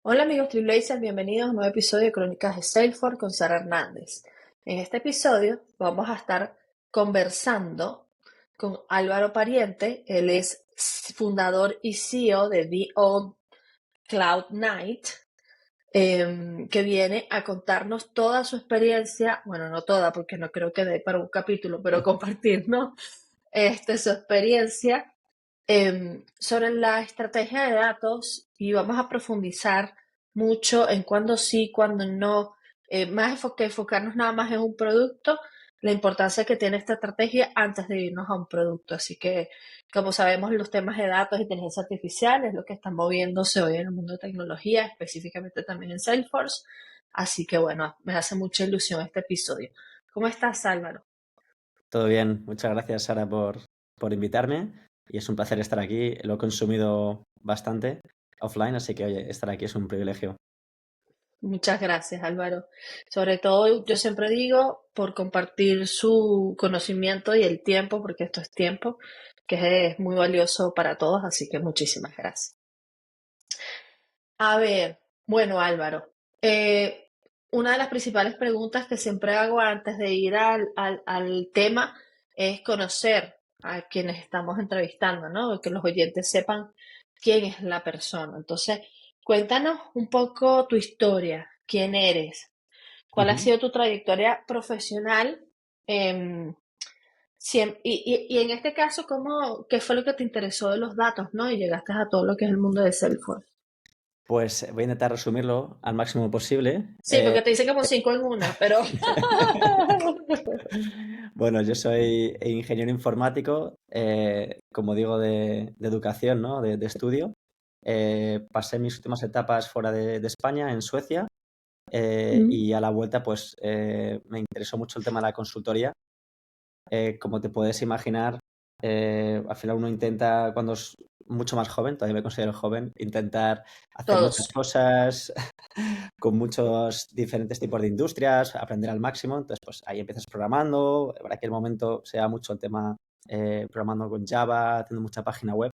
Hola amigos Trailblazers, bienvenidos a un nuevo episodio de Crónicas de Salesforce con Sara Hernández. En este episodio vamos a estar conversando con Álvaro Pariente. Él es fundador y CEO de The Old Cloud Night, que viene a contarnos toda su experiencia, bueno, no toda porque no creo que dé para un capítulo, pero compartirnos su experiencia sobre la estrategia de datos y vamos a profundizar mucho en cuándo sí, cuándo no, que enfocarnos nada más en un producto, la importancia que tiene esta estrategia antes de irnos a un producto. Así que, como sabemos, los temas de datos e inteligencia artificial es lo que están moviéndose hoy en el mundo de tecnología, específicamente también en Salesforce. Así que, bueno, me hace mucha ilusión este episodio. ¿Cómo estás, Álvaro? Todo bien, muchas gracias Sara por invitarme y es un placer estar aquí. Lo he consumido bastante offline, así que oye, estar aquí es un privilegio. Muchas gracias, Álvaro. Sobre todo, yo siempre digo, por compartir su conocimiento y el tiempo, porque esto es tiempo, que es muy valioso para todos, así que muchísimas gracias. A ver, bueno, Álvaro, una de las principales preguntas que siempre hago antes de ir al tema es conocer a quienes estamos entrevistando, ¿no? Que los oyentes sepan quién es la persona. Entonces, cuéntanos un poco tu historia, quién eres, cuál ha Ujú. sido tu trayectoria profesional, em, y en este caso, ¿qué fue lo que te interesó de los datos, ¿no? Y llegaste a todo lo que es el mundo de Salesforce. Pues voy a intentar resumirlo al máximo posible. Sí, porque te hice como cinco en una, pero Bueno, yo soy ingeniero informático, como digo, de educación, ¿no? De estudio. Pasé mis últimas etapas fuera de España, en Suecia, Mm. y a la vuelta, pues me interesó mucho el tema de la consultoría. Como te puedes imaginar, al final uno intenta, cuando es mucho más joven, todavía me considero joven, intentar hacer muchas Todos. cosas con muchos diferentes tipos de industrias, aprender al máximo. Entonces, pues ahí empiezas programando. En aquel momento se da mucho el tema programando con Java, haciendo mucha página web.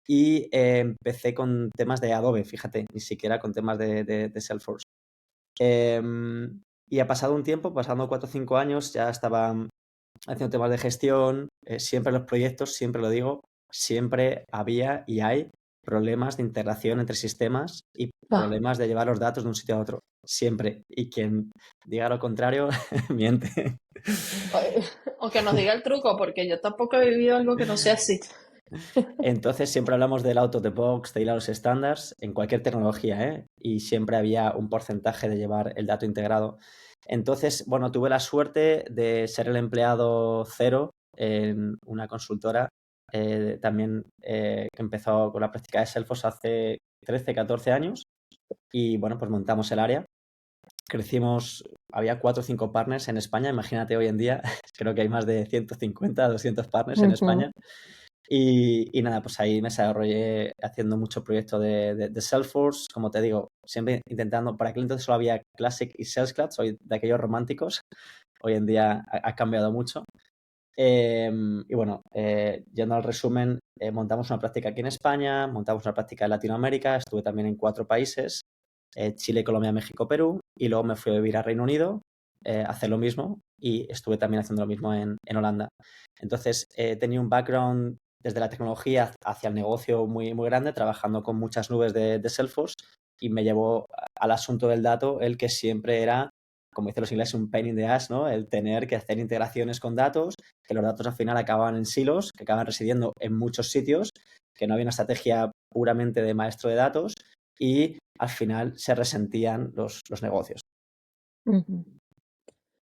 Y empecé con temas de Adobe, fíjate, ni siquiera con temas de Salesforce. Y ha pasado un tiempo, pasando 4 o 5 años, ya estaba haciendo temas de gestión, siempre los proyectos, siempre lo digo, siempre había y hay problemas de integración entre sistemas y Ah, problemas de llevar los datos de un sitio a otro. Siempre. Y quien diga lo contrario, miente. o que nos diga el truco, porque yo tampoco he vivido algo que no sea así. Entonces siempre hablamos del out of the box, de ir a los estándares en cualquier tecnología, ¿eh? Y siempre había un porcentaje de llevar el dato integrado. Entonces, bueno, tuve la suerte de ser el empleado cero en una consultora también que empezó con la práctica de Salesforce hace 13, 14 años y bueno, pues montamos el área. Crecimos, había 4 o 5 partners en España, imagínate hoy en día, creo que hay más de 150, 200 partners en Ujú. España. Y nada, pues ahí me desarrollé haciendo mucho proyecto de Salesforce, como te digo, siempre intentando, para aquel entonces solo había Classic y Sales Cloud, soy de aquellos románticos, hoy en día ha cambiado mucho. Y bueno, yendo al resumen, montamos una práctica aquí en España, montamos una práctica en Latinoamérica, estuve también en 4 países, Chile, Colombia, México, Perú, y luego me fui a vivir a Reino Unido, a hacer lo mismo, y estuve también haciendo lo mismo en Holanda. Entonces, tenía un background desde la tecnología hacia el negocio muy, muy grande, trabajando con muchas nubes de Salesforce, y me llevó al asunto del dato, el que siempre era, como dicen los ingleses, un pain in the ass, ¿no? El tener que hacer integraciones con datos, que los datos al final acababan en silos, que acaban residiendo en muchos sitios, que no había una estrategia puramente de maestro de datos y al final se resentían los negocios. Ujú.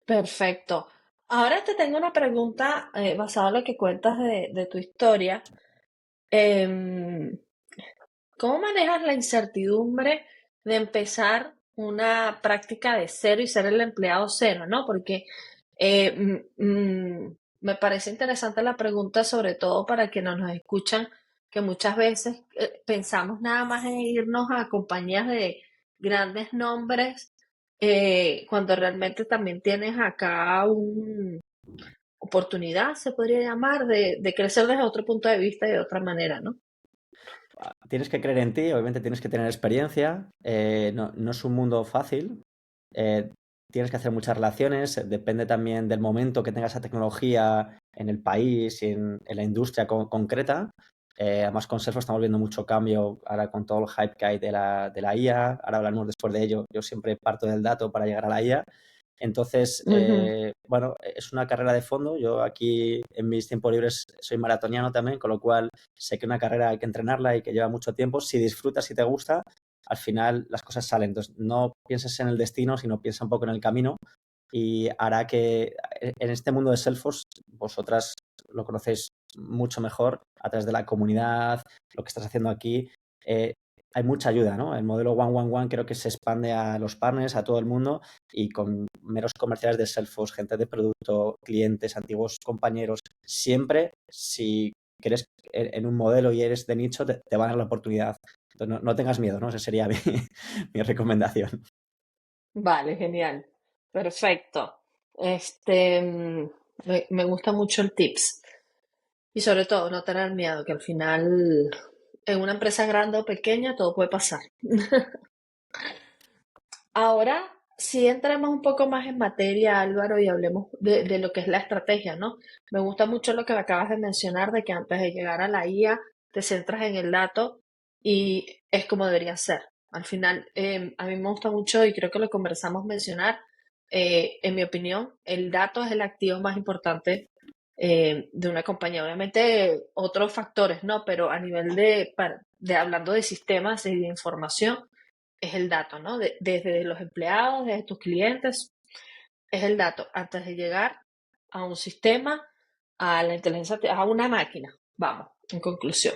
Perfecto. Ahora te tengo una pregunta basada en lo que cuentas de tu historia. Em, ¿Cómo manejas la incertidumbre de empezar una práctica de cero y ser el empleado cero, ¿no? Porque me parece interesante la pregunta, sobre todo para quienes nos escuchan, que muchas veces pensamos nada más en irnos a compañías de grandes nombres, cuando realmente también tienes acá una oportunidad, se podría llamar, de crecer desde otro punto de vista y de otra manera, ¿no? tienes que creer en ti, obviamente tienes que tener experiencia, no es un mundo fácil, eh, tienes que hacer muchas relaciones, depende también del momento que tenga esa tecnología en el país y en la industria concreta. Además, con Salesforce estamos viendo mucho cambio ahora con todo el hype que hay de la IA. Ahora hablaremos después de ello. Yo siempre parto del dato para llegar a la IA. Entonces, Ujú. bueno, es una carrera de fondo. Yo aquí en mis tiempos libres soy maratoniano también, con lo cual sé que una carrera hay que entrenarla y que lleva mucho tiempo. Si disfrutas, si te gusta, al final las cosas salen. Entonces, no pienses en el destino, sino piensa un poco en el camino y hará que en este mundo de Salesforce, vosotras lo conocéis mucho mejor a través de la comunidad, lo que estás haciendo aquí. eh, Hay mucha ayuda, ¿no? El modelo One One One creo que se expande a los partners, a todo el mundo y con meros comerciales de Salesforce, gente de producto, clientes, antiguos compañeros, siempre si crees en un modelo y eres de nicho, te van a dar la oportunidad. Entonces, no tengas miedo, ¿no? Esa sería mi recomendación. Vale, genial. Perfecto. Me gusta mucho el tips. Y sobre todo, no tener miedo, que al final en una empresa grande o pequeña todo puede pasar. Ahora, si entramos un poco más en materia, Álvaro, y hablemos de lo que es la estrategia, ¿no? Me gusta mucho lo que acabas de mencionar, de que antes de llegar a la IA te centras en el dato y es como debería ser. Al final, a mí me gusta mucho y creo que lo conversamos mencionar, en mi opinión, el dato es el activo más importante de una compañía. Obviamente, otros factores, ¿no? Pero a nivel de hablando de sistemas y de información es el dato, ¿no? Desde los empleados, desde tus clientes, es el dato antes de llegar a un sistema, a la inteligencia, a una máquina. Vamos, en conclusión.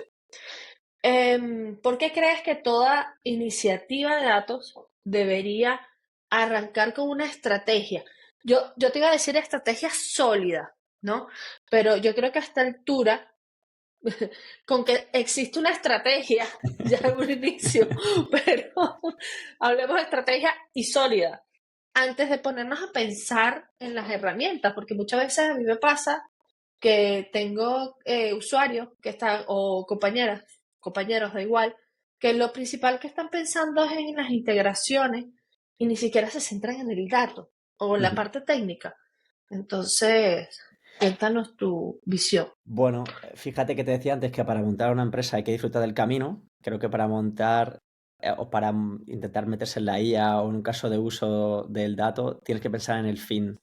¿Por qué crees que toda iniciativa de datos debería arrancar con una estrategia? Yo te iba a decir estrategia sólida, ¿no? Pero yo creo que a esta altura con que existe una estrategia ya en un inicio, pero hablemos de estrategia y sólida antes de ponernos a pensar en las herramientas, porque muchas veces a mí me pasa que tengo usuarios que están, o compañeras, compañeros, da igual, que lo principal que están pensando es en las integraciones y ni siquiera se centran en el dato o en la parte técnica. Entonces, cuéntanos tu visión. Bueno, fíjate que te decía antes que para montar una empresa hay que disfrutar del camino. Creo que para montar o para intentar meterse en la IA o en un caso de uso del dato, tienes que pensar en el fin.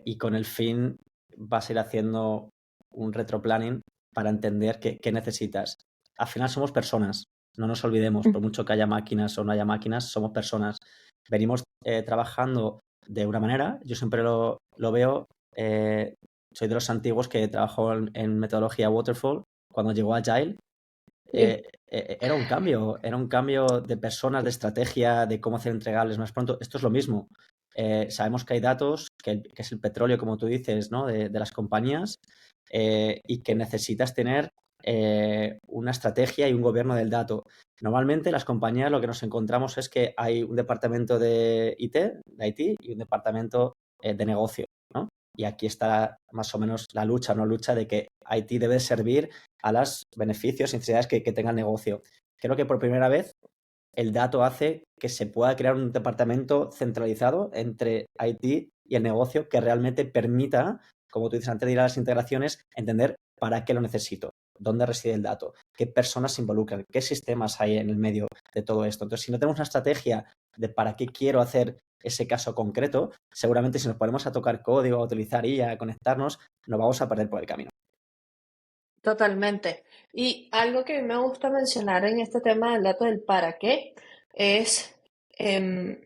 Y con el fin vas a ir haciendo un retroplanning para entender qué necesitas. Al final somos personas, no nos olvidemos, por mucho que haya máquinas o no haya máquinas, somos personas. Venimos trabajando de una manera, yo siempre lo veo, soy de los antiguos que trabajó en metodología Waterfall, cuando llegó Agile, Sí. era un cambio de personas, de estrategia, de cómo hacer entregables más pronto. Esto es lo mismo. Sabemos que hay datos, que es el petróleo, como tú dices, ¿no? De las compañías, y que necesitas tener una estrategia y un gobierno del dato. Normalmente las compañías lo que nos encontramos es que hay un departamento de IT y un departamento de negocio, ¿no? Y aquí está más o menos la lucha, no lucha de que IT debe servir a los beneficios y necesidades que tenga el negocio. Creo que por primera vez el dato hace que se pueda crear un departamento centralizado entre IT y el negocio que realmente permita, como tú dices antes de ir a las integraciones, entender para qué lo necesito, dónde reside el dato, qué personas se involucran, qué sistemas hay en el medio de todo esto. Entonces, si no tenemos una estrategia de para qué quiero hacer ese caso concreto, seguramente si nos ponemos a tocar código, a utilizar IA, a conectarnos, nos vamos a perder por el camino. Totalmente. Y algo que a mí me gusta mencionar en este tema del dato del para qué es em,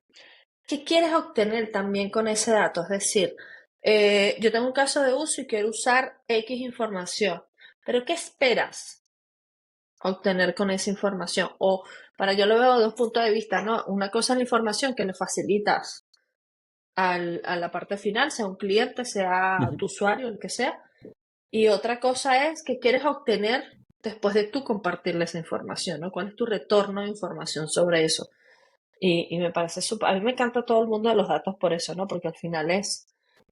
qué quieres obtener también con ese dato. Es decir, yo tengo un caso de uso y quiero usar X información, pero ¿qué esperas obtener con esa información? O para yo lo veo de dos puntos de vista, ¿no? Una cosa es la información que le facilitas a la parte final, sea un cliente, sea Ujú. tu usuario, el que sea, y otra cosa es que quieres obtener después de tú compartirle esa información, ¿no? ¿Cuál es tu retorno de información sobre eso? Y me parece súper, a mí me encanta todo el mundo de los datos por eso, ¿no? Porque al final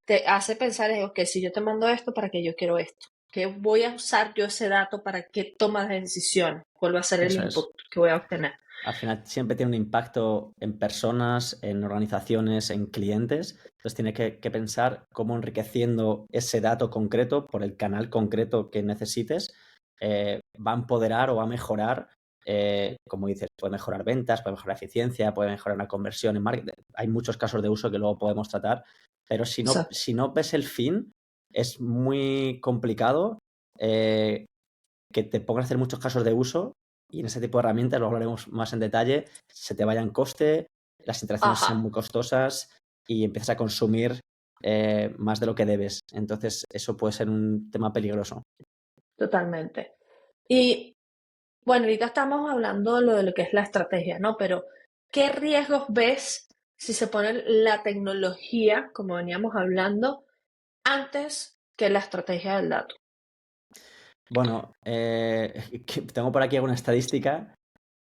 te hace pensar, ok, si yo te mando esto, ¿para qué yo quiero esto? ¿Qué voy a usar yo ese dato para qué toma de decisiones? ¿Cuál va a ser el Eso input es. que voy a obtener? Al final siempre tiene un impacto en personas, en organizaciones, en clientes. Entonces tiene que pensar cómo enriqueciendo ese dato concreto por el canal concreto que necesites va a empoderar o va a mejorar, como dices, puede mejorar ventas, puede mejorar eficiencia, puede mejorar la conversión en marketing. Hay muchos casos de uso que luego podemos tratar, pero Exacto. si no ves el fin, es muy complicado eh, que te pongas a hacer muchos casos de uso y en ese tipo de herramientas, lo hablaremos más en detalle, se te vaya en coste, las interacciones sean Ajá, muy costosas y empiezas a consumir más de lo que debes. Entonces, eso puede ser un tema peligroso. totalmente. Y bueno, ahorita estamos hablando de lo que es la estrategia, ¿no? Pero, ¿qué riesgos ves si se pone la tecnología, como veníamos hablando, antes que la estrategia del dato? Bueno, tengo por aquí alguna estadística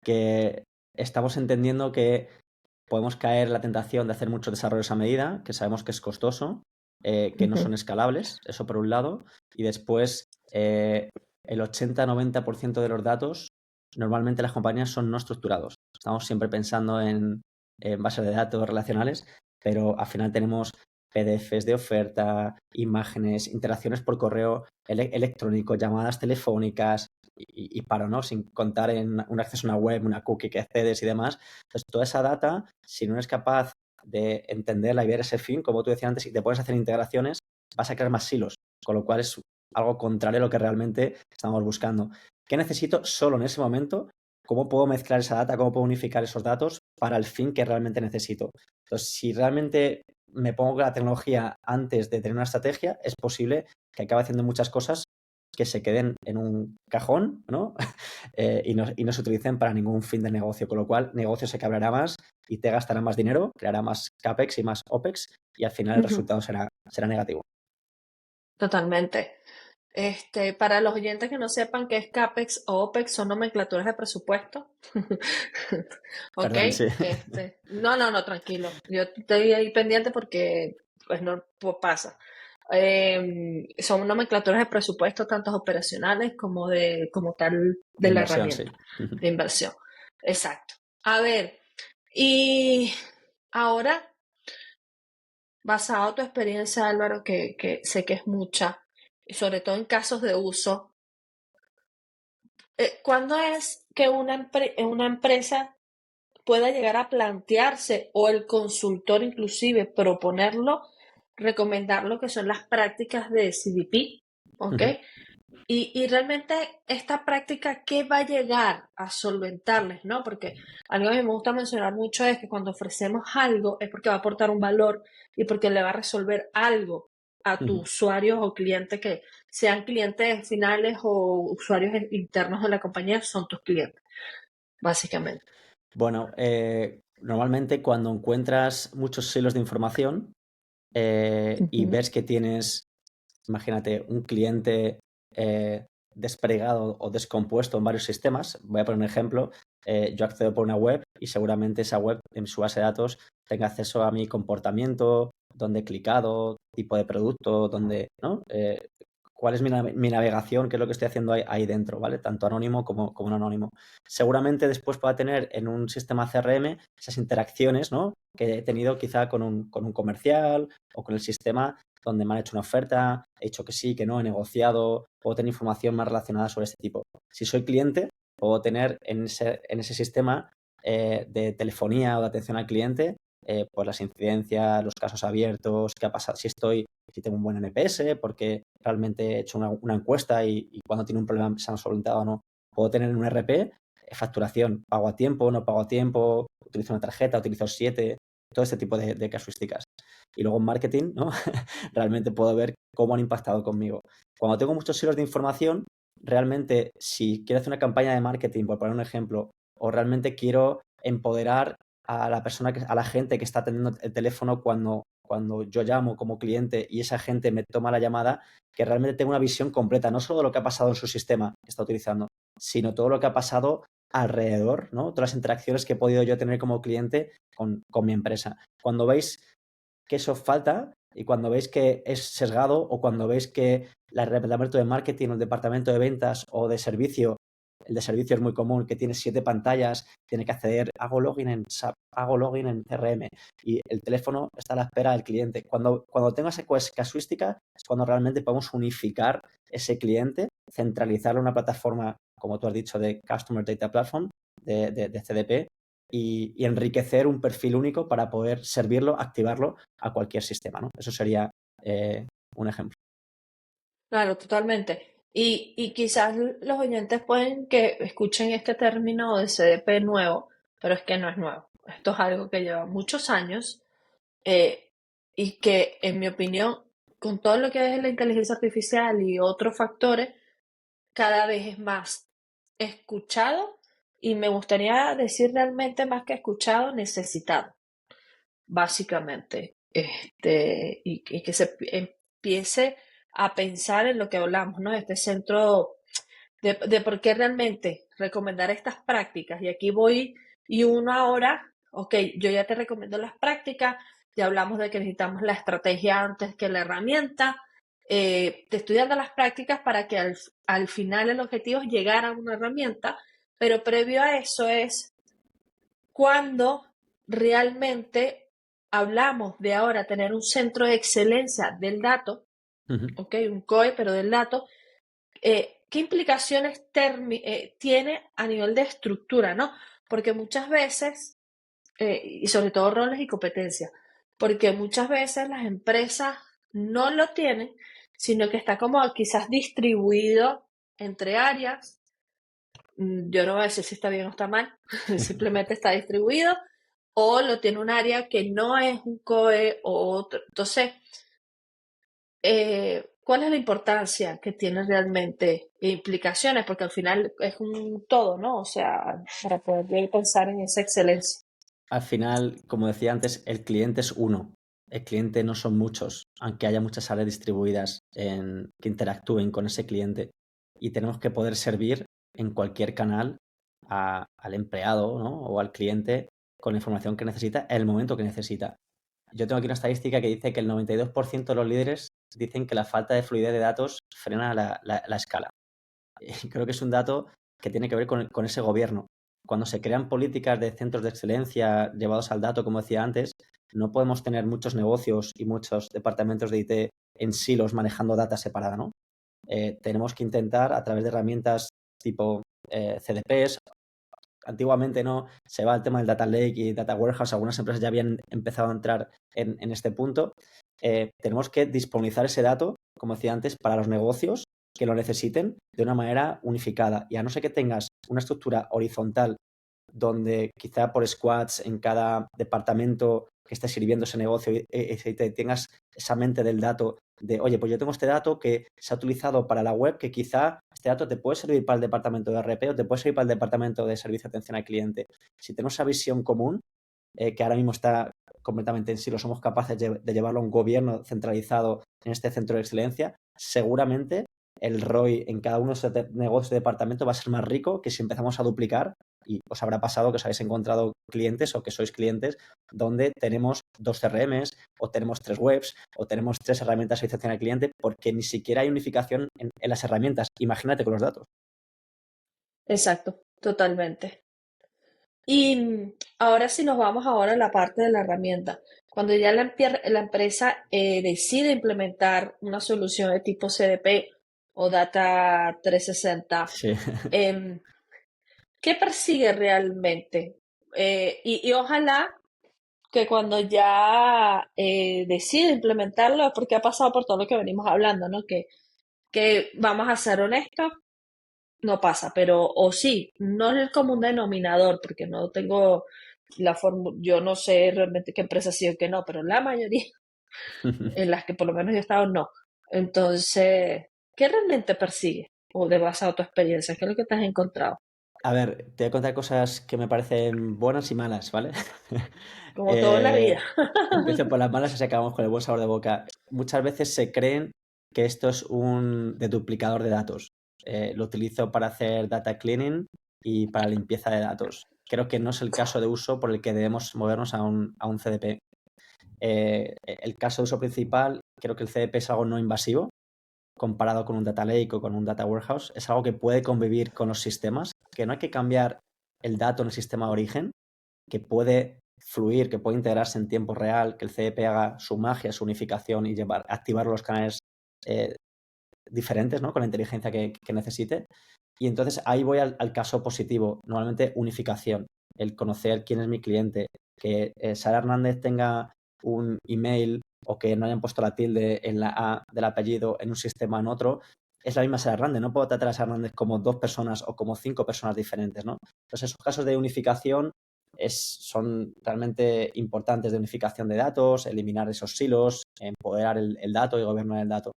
que estamos entendiendo que podemos caer en la tentación de hacer muchos desarrollos a medida, que sabemos que es costoso, que no son Ujú. escalables, eso por un lado, y después el 80-90% de los datos, normalmente las compañías son no estructurados. Estamos siempre pensando en bases de datos relacionales, pero al final tenemos PDFs de oferta, imágenes, interacciones por correo electrónico, llamadas telefónicas y paro, ¿no? Sin contar en un acceso a una web, una cookie que accedes y demás. Entonces, toda esa data, si no eres capaz de entenderla y ver ese fin, como tú decías antes, y te puedes hacer integraciones, vas a crear más silos, con lo cual es algo contrario a lo que realmente estamos buscando. ¿Qué necesito solo en ese momento? ¿Cómo puedo mezclar esa data? ¿Cómo puedo unificar esos datos para el fin que realmente necesito? Entonces, si realmente me pongo con la tecnología antes de tener una estrategia, es posible que acabe haciendo muchas cosas que se queden en un cajón, ¿no? Y no se utilicen para ningún fin de negocio, con lo cual negocio se quebrará más y te gastará más dinero, creará más CAPEX y más OPEX y al final el Ujú. resultado será negativo. Totalmente. Para los oyentes que no sepan qué es CAPEX o OPEX, son nomenclaturas de presupuesto. ¿Ok? Perdón, sí. No, tranquilo. Yo estoy ahí pendiente porque, pues, no pues, pasa. Son nomenclaturas de presupuesto, tanto operacionales como tal De de la inversión, sí. herramienta de inversión. Exacto. A ver, y ahora, basado en tu experiencia, Álvaro, que sé que es mucha, y sobre todo en casos de uso, ¿cuándo es que una empresa pueda llegar a plantearse o el consultor inclusive proponerlo, recomendar lo que son las prácticas de CDP? ¿Ok? Y realmente esta práctica, ¿qué va a llegar a solventarles? ¿No? Porque algo que me gusta mencionar mucho es que cuando ofrecemos algo es porque va a aportar un valor y porque le va a resolver algo a tus usuarios o clientes, que sean clientes finales o usuarios internos de la compañía, son tus clientes, básicamente. Bueno, normalmente cuando encuentras muchos silos de información y Ujú. ves que tienes, imagínate, un cliente desplegado o descompuesto en varios sistemas. Voy a poner un ejemplo. Yo accedo por una web y seguramente esa web en su base de datos tenga acceso a mi comportamiento, dónde he clicado, tipo de producto, dónde, ¿no? Cuál es mi navegación, qué es lo que estoy haciendo ahí dentro, ¿vale? Tanto anónimo como no anónimo. Seguramente después pueda tener en un sistema CRM esas interacciones, ¿no? Que he tenido quizá con un comercial o con el sistema donde me han hecho una oferta, he dicho que sí, que no, he negociado, puedo tener información más relacionada sobre este tipo. Si soy cliente, puedo tener en ese sistema de telefonía o de atención al cliente, pues las incidencias, los casos abiertos, qué ha pasado, si tengo un buen NPS, porque realmente he hecho una encuesta y cuando tiene un problema se han solventado o no. Puedo tener en un RP facturación, pago a tiempo, no pago a tiempo, utilizo una tarjeta, utilizo 7, todo este tipo de casuísticas. Y luego en marketing, ¿no? Realmente puedo ver cómo han impactado conmigo. Cuando tengo muchos hilos de información, realmente si quiero hacer una campaña de marketing, por poner un ejemplo, o realmente quiero empoderar a la persona, a la gente que está atendiendo el teléfono cuando yo llamo como cliente y esa gente me toma la llamada, que realmente tenga una visión completa, no solo de lo que ha pasado en su sistema que está utilizando, sino todo lo que ha pasado alrededor, ¿no? Todas las interacciones que he podido yo tener como cliente con mi empresa. Cuando veis que eso falta, Y cuando veis que es sesgado o cuando veis que el departamento de marketing o el departamento de ventas o de servicio, el de servicio es muy común, que tiene 7 pantallas, tiene que acceder, hago login en SAP, hago login en CRM y el teléfono está a la espera del cliente. Cuando tenga esa casuística es cuando realmente podemos unificar ese cliente, centralizarlo en una plataforma, como tú has dicho, de Customer Data Platform, de CDP, y enriquecer un perfil único para poder servirlo, activarlo a cualquier sistema, ¿no? Eso sería un ejemplo. Claro, totalmente. Y quizás los oyentes pueden que escuchen este término de CDP nuevo, pero es que no es nuevo. Esto es algo que lleva muchos años eh, y que, en mi opinión, con todo lo que es la inteligencia artificial y otros factores, cada vez es más escuchado y me gustaría decir realmente más que escuchado, necesitado, básicamente. Y que se empiece a pensar en lo que hablamos, ¿no? Este centro de por qué realmente recomendar estas prácticas. Y aquí voy y uno ahora, ok, yo ya te recomiendo las prácticas, ya hablamos de que necesitamos la estrategia antes que la herramienta. Te estoy dando las prácticas para que al final el objetivo es llegar a una herramienta, pero previo a eso es cuando realmente hablamos de ahora tener un centro de excelencia del dato, ok, un COE, pero del dato, ¿qué implicaciones tiene a nivel de estructura, ¿no? Porque muchas veces, y sobre todo roles y competencias, porque muchas veces las empresas no lo tienen, sino que está como quizás distribuido entre áreas. Yo no voy a decir si está bien o está mal, simplemente está distribuido, o lo tiene un área que no es un COE o otro. Entonces, ¿cuál es la importancia que tiene realmente implicaciones? Porque al final es un todo, ¿no? O sea, para poder pensar en esa excelencia. Al final, como decía antes, el cliente es uno. El cliente no son muchos, aunque haya muchas áreas distribuidas que interactúen con ese cliente. Y tenemos que poder servir en cualquier canal al empleado, ¿no? O al cliente con la información que necesita en el momento que necesita. Yo tengo aquí una estadística que dice que el 92% de los líderes dicen que la falta de fluidez de datos frena la escala. Y creo que es un dato que tiene que ver con ese gobierno. Cuando se crean políticas de centros de excelencia llevados al dato, como decía antes, no podemos tener muchos negocios y muchos departamentos de IT en silos manejando data separada, ¿no? Tenemos que intentar, a través de herramientas tipo CDPs, antiguamente no, se va al tema del data lake y data warehouse, algunas empresas ya habían empezado a entrar en este punto. Tenemos que disponibilizar ese dato, como decía antes, para los negocios que lo necesiten de una manera unificada. Y a no ser que tengas una estructura horizontal donde quizá por squads en cada departamento que esté sirviendo ese negocio y tengas esa mente del dato de, oye, pues yo tengo este dato que se ha utilizado para la web, que quizá este dato te puede servir para el departamento de RP o te puede servir para el departamento de servicio de atención al cliente. Si tenemos esa visión común, que ahora mismo está completamente en sí, lo somos capaces de llevarlo a un gobierno centralizado en este centro de excelencia, seguramente el ROI en cada uno de esos negocios de departamento va a ser más rico que si empezamos a duplicar y os habrá pasado que os habéis encontrado clientes o que sois clientes donde tenemos 2 CRMs o tenemos 3 webs o tenemos 3 herramientas de atención al cliente porque ni siquiera hay unificación en las herramientas. Imagínate con los datos. Exacto, totalmente. Y ahora si nos vamos ahora a la parte de la herramienta. Cuando ya la empresa decide implementar una solución de tipo CDP o Data 360, Sí. em, ¿qué persigue realmente? Y ojalá que cuando ya decide implementarlo es porque ha pasado por todo lo que venimos hablando, ¿no? Que vamos a ser honestos, no pasa, pero o sí, no es el común denominador, porque no tengo la fórmula, yo no sé realmente qué empresa sí o qué no, pero la mayoría en las que por lo menos yo he estado, no. Entonces, ¿qué realmente persigue? O de basado en tu experiencia, ¿qué es lo que te has encontrado? A ver, te voy a contar cosas que me parecen buenas y malas, ¿vale? Como todo en la vida. Empiezo por las malas y así acabamos con el buen sabor de boca. Muchas veces se creen que esto es un deduplicador de datos. Lo utilizo para hacer data cleaning y para limpieza de datos. Creo que no es el caso de uso por el que debemos movernos a un CDP. el caso de uso principal, creo que el CDP es algo no invasivo comparado con un data lake o con un data warehouse. Es algo que puede convivir con los sistemas, que no hay que cambiar el dato en el sistema de origen, que puede fluir, que puede integrarse en tiempo real, que el CDP haga su magia, su unificación y activar los canales diferentes, ¿no? Con la inteligencia que necesite. Y entonces ahí voy al caso positivo, normalmente unificación, el conocer quién es mi cliente, que Sara Hernández tenga un email o que no hayan puesto la tilde en la A del apellido en un sistema en otro, es la misma Sara Hernández. No puedo tratar a Sara Hernández como 2 personas o como 5 personas diferentes, ¿no? Entonces esos casos de unificación son realmente importantes, de unificación de datos, eliminar esos silos, empoderar el dato y gobernar el dato.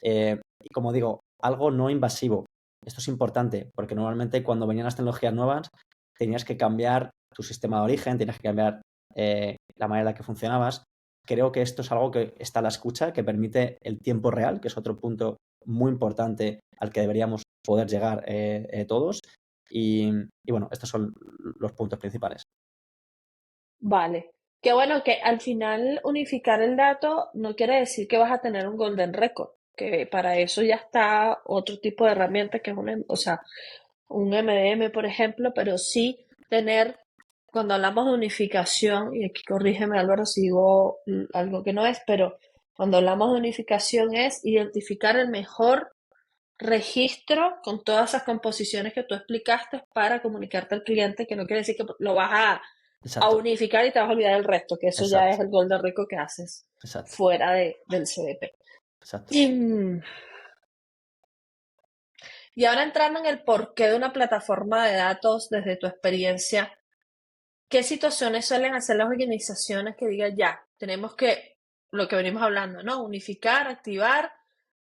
Y como digo, algo no invasivo. Esto es importante porque normalmente cuando venían las tecnologías nuevas tenías que cambiar tu sistema de origen, tenías que cambiar la manera en la que funcionabas. Creo que esto es algo que está a la escucha, que permite el tiempo real, que es otro punto muy importante al que deberíamos poder llegar todos. Y bueno, estos son los puntos principales. Vale. Qué bueno que al final unificar el dato no quiere decir que vas a tener un golden record, que para eso ya está otro tipo de herramienta que es o sea, un MDM, por ejemplo, pero sí tener, cuando hablamos de unificación, y aquí corrígeme Álvaro si digo algo que no es, pero cuando hablamos de unificación es identificar el mejor registro con todas esas composiciones que tú explicaste para comunicarte al cliente, que no quiere decir que lo vas a Exacto, unificar y te vas a olvidar el resto, que eso ya exacto, es el golden record que haces exacto, fuera del CDP. exacto. Y ahora entrando en el porqué de una plataforma de datos desde tu experiencia, ¿qué situaciones suelen hacer las organizaciones que digan ya, tenemos que, lo que venimos hablando, ¿no? Unificar, activar,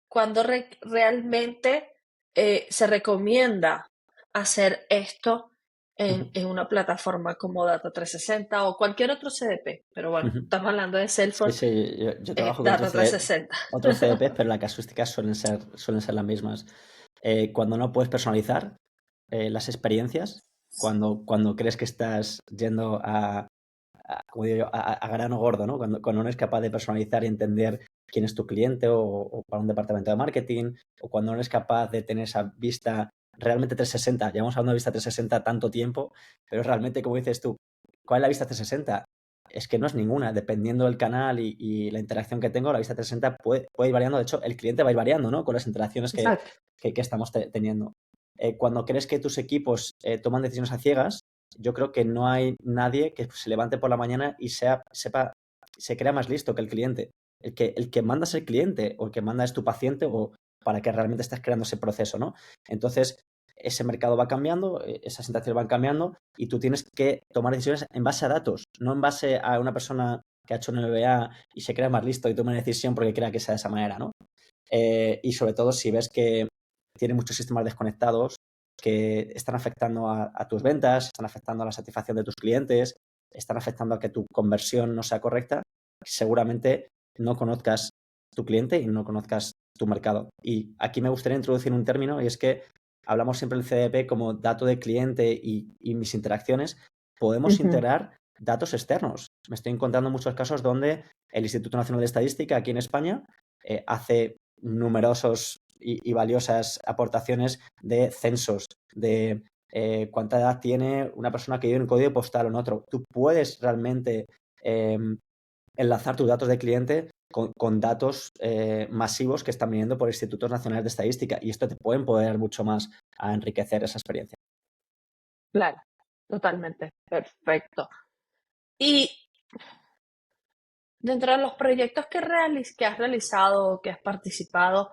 cuando realmente se recomienda hacer esto en una plataforma como Data 360 o cualquier otro CDP? Pero bueno, estamos hablando de Sí, Salesforce, sí, yo trabajo con Data 360. otros CDPs, pero las casuísticas suelen ser las mismas. Cuando no puedes personalizar las experiencias, cuando crees que estás yendo como digo yo, a grano gordo, ¿no? Cuando no eres capaz de personalizar y entender quién es tu cliente o para un departamento de marketing, o cuando no eres capaz de tener esa vista realmente 360. Llevamos hablando de vista 360 tanto tiempo, pero realmente, como dices tú, ¿cuál es la vista 360? Es que no es ninguna, dependiendo del canal y la interacción que tengo, la vista 360 puede ir variando. De hecho, el cliente va a ir variando, ¿no? Con las interacciones Exacto. que estamos teniendo. Cuando crees que tus equipos toman decisiones a ciegas, yo creo que no hay nadie que se levante por la mañana y se crea más listo que el cliente. El que manda es el cliente, o el que manda es tu paciente, o para que realmente estés creando ese proceso, ¿no? Entonces, ese mercado va cambiando, esas interacciones van cambiando, y tú tienes que tomar decisiones en base a datos, no en base a una persona que ha hecho un MBA y se crea más listo y toma una decisión porque crea que sea de esa manera, ¿no? Y sobre todo si ves que tiene muchos sistemas desconectados que están afectando a tus ventas, están afectando a la satisfacción de tus clientes, están afectando a que tu conversión no sea correcta, seguramente no conozcas tu cliente y no conozcas tu mercado. Y aquí me gustaría introducir un término, y es que hablamos siempre del CDP como dato de cliente y mis interacciones. Podemos Ujú. integrar datos externos. Me estoy encontrando muchos casos donde el Instituto Nacional de Estadística aquí en España hace numerosos y valiosas aportaciones de censos, de cuánta edad tiene una persona que vive en un código postal o en otro. Tú puedes realmente eh, enlazar tus datos de cliente con datos masivos que están viniendo por institutos nacionales de estadística, y esto te puede empoderar mucho más a enriquecer esa experiencia. Claro, totalmente. Perfecto. Y dentro de los proyectos que has realizado o que has participado,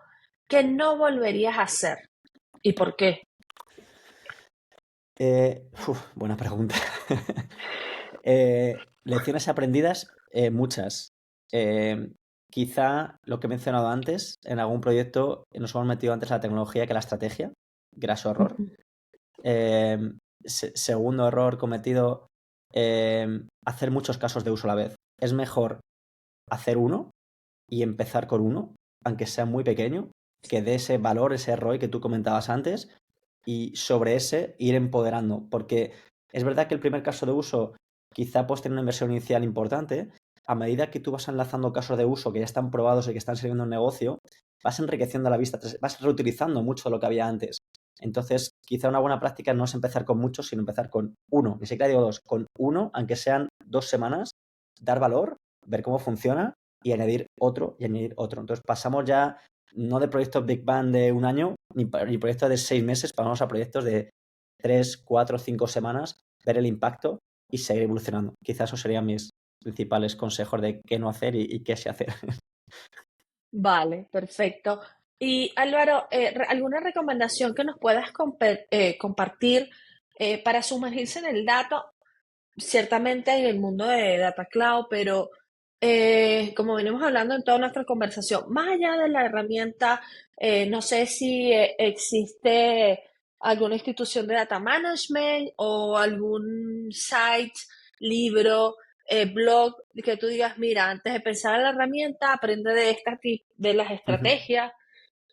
¿qué no volverías a hacer? ¿Y por qué? Buena pregunta. Lecciones aprendidas, muchas. Eh, Quizá lo que he mencionado antes, en algún proyecto nos hemos metido antes la tecnología que la estrategia. Graso error. Ujú. Eh, Segundo error cometido, hacer muchos casos de uso a la vez. Es mejor hacer uno y empezar con uno, aunque sea muy pequeño, que dé ese valor, ese ROI que tú comentabas antes, y sobre ese ir empoderando. Porque es verdad que el primer caso de uso quizá puedes tener una inversión inicial importante, a medida que tú vas enlazando casos de uso que ya están probados y que están sirviendo un negocio, vas enriqueciendo la vista, vas reutilizando mucho de lo que había antes. Entonces, quizá una buena práctica no es empezar con muchos, sino empezar con uno. Ni siquiera digo dos, con uno, aunque sean 2 semanas, dar valor, ver cómo funciona y añadir otro y añadir otro. Entonces, pasamos ya no de proyectos Big Bang de un año, ni proyectos de 6 meses, pasamos a proyectos de 3, 4, 5 semanas, ver el impacto y seguir evolucionando. Quizás esos serían mis principales consejos de qué no hacer y qué sí hacer. Vale, perfecto. Y Álvaro, ¿alguna recomendación que nos puedas compartir para sumergirse en el dato? Ciertamente en el mundo de Data Cloud, pero como venimos hablando en toda nuestra conversación, más allá de la herramienta, no sé si existe alguna institución de data management o algún site, libro, blog, que tú digas, mira, antes de pensar en la herramienta, aprende de de las estrategias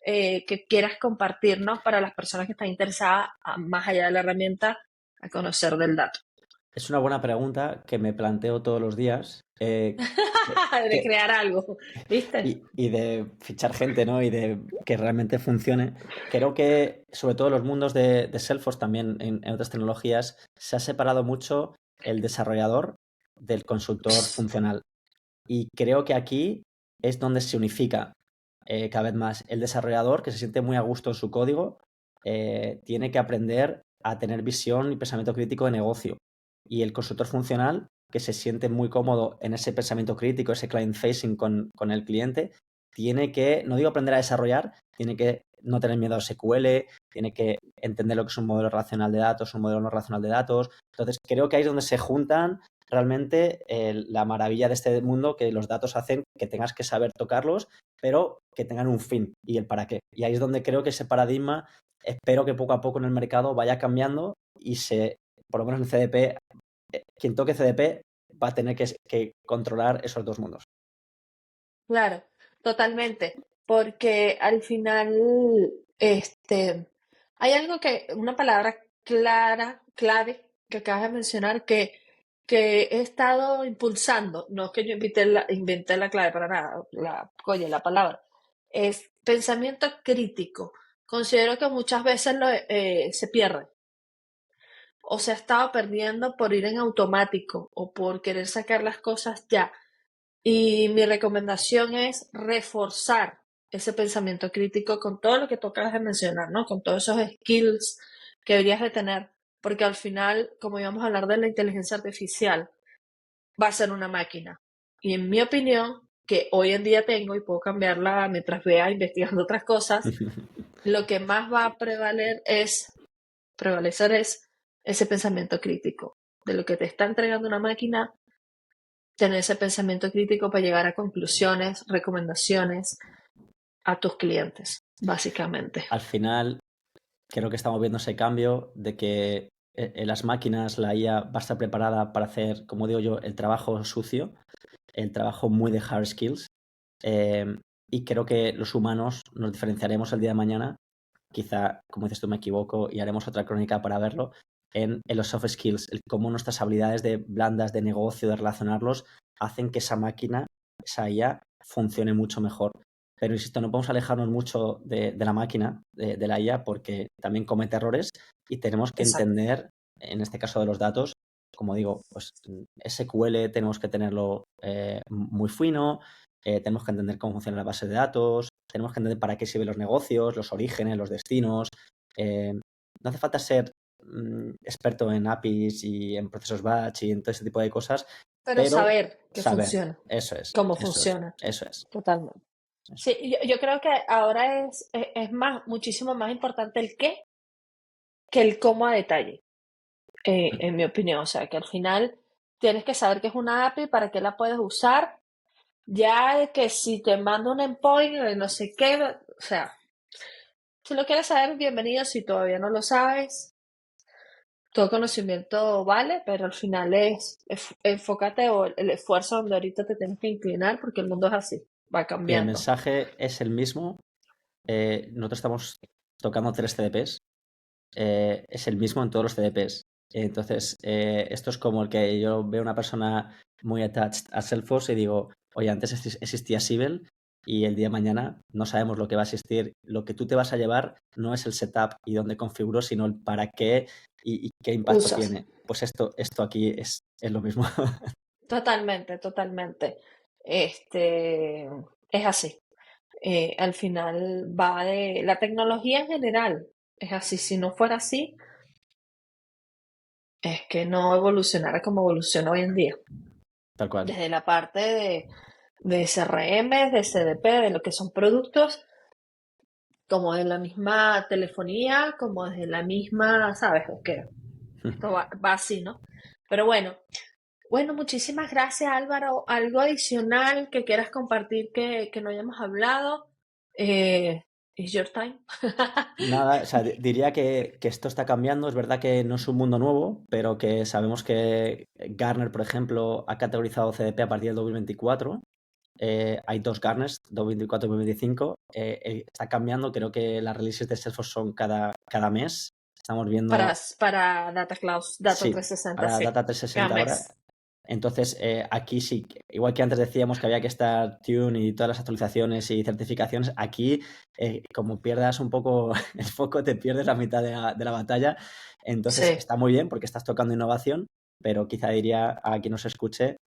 que quieras compartirnos para las personas que están interesadas, más allá de la herramienta, a conocer del dato. Es una buena pregunta que me planteo todos los días. De crear algo, ¿viste? Y de fichar gente, ¿no? Y de que realmente funcione. Creo que, sobre todo en los mundos de Salesforce, también en otras tecnologías, se ha separado mucho el desarrollador del consultor funcional. Y creo que aquí es donde se unifica cada vez más. El desarrollador, que se siente muy a gusto en su código, tiene que aprender a tener visión y pensamiento crítico de negocio. Y el consultor funcional, que se siente muy cómodo en ese pensamiento crítico, ese client facing con el cliente, tiene que, no digo aprender a desarrollar, tiene que no tener miedo a SQL, tiene que entender lo que es un modelo relacional de datos, un modelo no relacional de datos. Entonces, creo que ahí es donde se juntan realmente la maravilla de este mundo, que los datos hacen que tengas que saber tocarlos, pero que tengan un fin y el para qué. Y ahí es donde creo que ese paradigma, espero que poco a poco en el mercado vaya cambiando y por lo menos en CDP, quien toque CDP va a tener que controlar esos dos mundos. Claro, totalmente, porque al final, hay algo una palabra clave que acabas de mencionar que he estado impulsando, no es que yo inventé la clave para nada, oye, la palabra, es pensamiento crítico. Considero que muchas veces se pierde o se ha estado perdiendo por ir en automático o por querer sacar las cosas ya. Y mi recomendación es reforzar ese pensamiento crítico con todo lo que tú acabas de mencionar, ¿no? Con todos esos skills que deberías de tener, porque al final, como íbamos a hablar de la inteligencia artificial, va a ser una máquina. Y en mi opinión, que hoy en día tengo y puedo cambiarla mientras vea investigando otras cosas, lo que más va a prevalecer es ese pensamiento crítico. De lo que te está entregando una máquina, tener ese pensamiento crítico para llegar a conclusiones, recomendaciones a tus clientes, básicamente. Al final, creo que estamos viendo ese cambio de que en las máquinas la IA va a estar preparada para hacer, como digo yo, el trabajo sucio, el trabajo muy de hard skills. eh, y creo que los humanos nos diferenciaremos el día de mañana. Quizá, como dices tú, me equivoco y haremos otra crónica para verlo, en los soft skills, el cómo nuestras habilidades de blandas de negocio, de relacionarlos, hacen que esa máquina, esa IA, funcione mucho mejor. Pero insisto, no podemos alejarnos mucho de la máquina, de la IA, porque también comete errores y tenemos que Exacto. entender, en este caso de los datos, como digo, pues SQL tenemos que tenerlo muy fino, tenemos que entender cómo funciona la base de datos, tenemos que entender para qué sirven los negocios, los orígenes, los destinos. No hace falta ser experto en APIs y en procesos batch y en todo ese tipo de cosas, Pero pero saber que saber, funciona, eso es, cómo eso es, funciona, eso es, totalmente. eso Sí, yo creo que ahora es más, muchísimo más importante el qué que el cómo a detalle, es. en mi opinión. O sea, que al final tienes que saber qué es una API, para qué la puedes usar. Ya de que si te mando un endpoint, no sé qué, o sea, si lo quieres saber, bienvenido. Si todavía no lo sabes, todo conocimiento vale, pero al final enfócate o el esfuerzo donde ahorita te tienes que inclinar porque el mundo es así, va Y el cambiando. mensaje es el mismo. Nosotros estamos tocando 3 CDPs. Es el mismo en todos los CDPs. Entonces, esto es como el que yo veo una persona muy attached a Salesforce y digo, oye, antes existía Siebel y el día de mañana no sabemos lo que va a existir. Lo que tú te vas a llevar no es el setup y dónde configuro, sino el para qué y qué impacto Usas. tiene. Pues esto aquí es lo mismo. Totalmente, totalmente. Este, es así. Al final va de la tecnología en general. Es así. Si no fuera así, es que no evolucionara como evoluciona hoy en día. Tal cual. Desde la parte de CRM, de CDP, de lo que son productos, como de la misma telefonía, como desde la misma, ¿sabes? Que esto va así, ¿no? Pero bueno, muchísimas gracias Álvaro. ¿Algo adicional que quieras compartir que no hayamos hablado? It's your time. Nada, o sea, diría que esto está cambiando. Es verdad que no es un mundo nuevo, pero que sabemos que Gartner, por ejemplo, ha categorizado CDP a partir del 2024. Hay dos Gartners, 2024 y 2025. Está cambiando, creo que las releases de Salesforce son cada mes. Estamos Para, viendo, para Data Cloud, Data sí, 360, para sí, Data cada 360 ahora. mes. Entonces, aquí sí, igual que antes decíamos que había que estar Tune y todas las actualizaciones y certificaciones, aquí, como pierdas un poco el foco, te pierdes la mitad de la batalla. Entonces, Sí, está muy bien porque estás tocando innovación, pero quizá diría a quien nos escuche,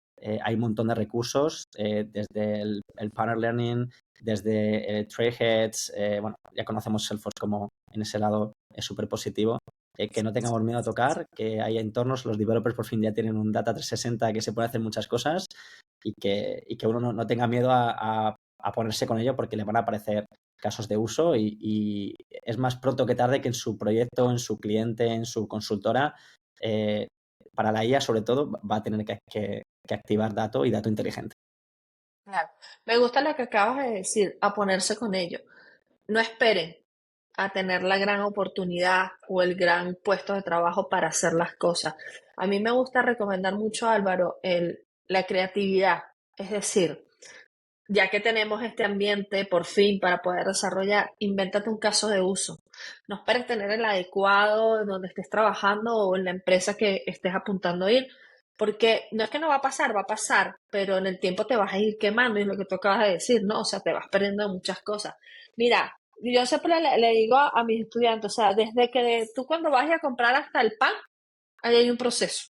hay un montón de recursos, desde el Partner Learning, desde Trailheads, bueno, ya conocemos Salesforce como en ese lado es súper positivo, que no tengamos miedo a tocar, que hay entornos, los developers por fin ya tienen un Data 360 que se puede hacer muchas cosas y que uno no tenga miedo a ponerse con ello porque le van a aparecer casos de uso y es más pronto que tarde que en su proyecto, en su cliente, en su consultora, eh, para la IA sobre todo va a tener que activar dato y dato inteligente. claro. Me gusta lo que acabas de decir, a ponerse con ello. No esperen a tener la gran oportunidad o el gran puesto de trabajo para hacer las cosas. A mí me gusta recomendar mucho, Álvaro, la creatividad. Es decir, ya que tenemos este ambiente por fin para poder desarrollar, invéntate un caso de uso. No esperes tener el adecuado donde estés trabajando o en la empresa que estés apuntando a ir, porque no es que no va a pasar, pero en el tiempo te vas a ir quemando y es lo que tú acabas de decir, ¿no? O sea, te vas perdiendo muchas cosas. Mira, yo siempre le digo a mis estudiantes, o sea, desde que tú cuando vas a comprar hasta el pan, ahí hay un proceso,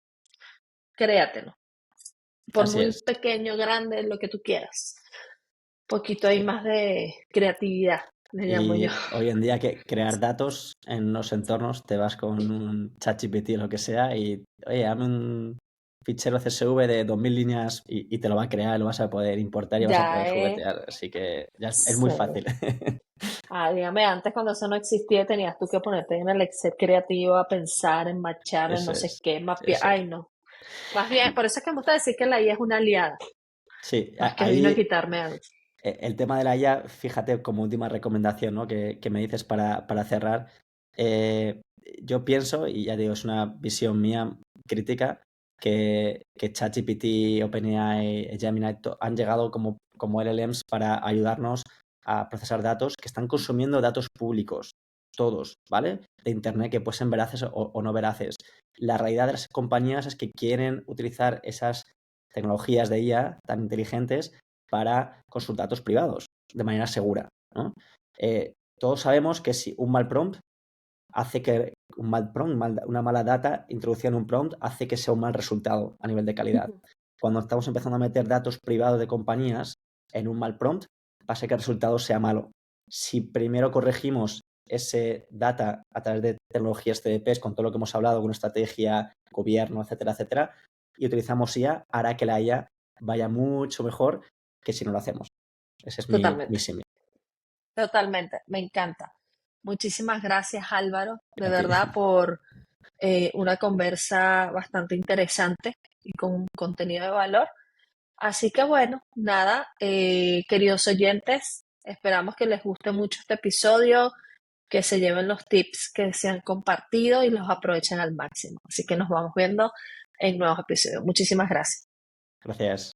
créatelo, por Así muy es. pequeño, grande, lo que tú quieras. Poquito hay Sí. más de creatividad, le llamo yo. Y hoy en día que crear datos en los entornos, te vas con un ChatGPT o lo que sea y, oye, dame un fichero CSV de 2000 líneas y te lo va a crear, lo vas a poder importar y vas a Ya poder es, juguetear. Así que ya es muy sí. fácil. Dígame, antes cuando eso no existía tenías tú que ponerte en el Excel creativo a pensar en machar, en Eso no sé es, qué, mapear. eso es. Ay, no. Más bien, por eso es que me gusta decir que la IA es una aliada, Sí, no es que vino a ahí quitarme algo. el tema de la IA, fíjate como última recomendación, ¿no? que me dices para cerrar. eh, yo pienso, y ya digo, es una visión mía crítica, que ChatGPT, OpenAI, Gemini han llegado como LLMs para ayudarnos a procesar datos que están consumiendo datos públicos, todos, ¿vale? De Internet, que pueden ser veraces o no veraces. La realidad de las compañías es que quieren utilizar esas tecnologías de IA tan inteligentes para con sus datos privados de manera segura, ¿no? Todos sabemos que si un mal prompt hace que un mal prompt, una mala data introducida en un prompt hace que sea un mal resultado a nivel de calidad. Cuando estamos empezando a meter datos privados de compañías en un mal prompt, pasa que el resultado sea malo. Si primero corregimos ese data a través de tecnologías CDPs, con todo lo que hemos hablado, con estrategia, gobierno, etcétera, etcétera, y utilizamos IA, hará que la IA vaya mucho mejor que si no lo hacemos. Ese es mi Totalmente, simio. totalmente, me encanta. Muchísimas gracias, Álvaro, de A ti. verdad, por una conversa bastante interesante y con un contenido de valor. Así que bueno, nada, queridos oyentes, esperamos que les guste mucho este episodio, que se lleven los tips que se han compartido y los aprovechen al máximo. Así que nos vamos viendo en nuevos episodios. Muchísimas gracias. Gracias.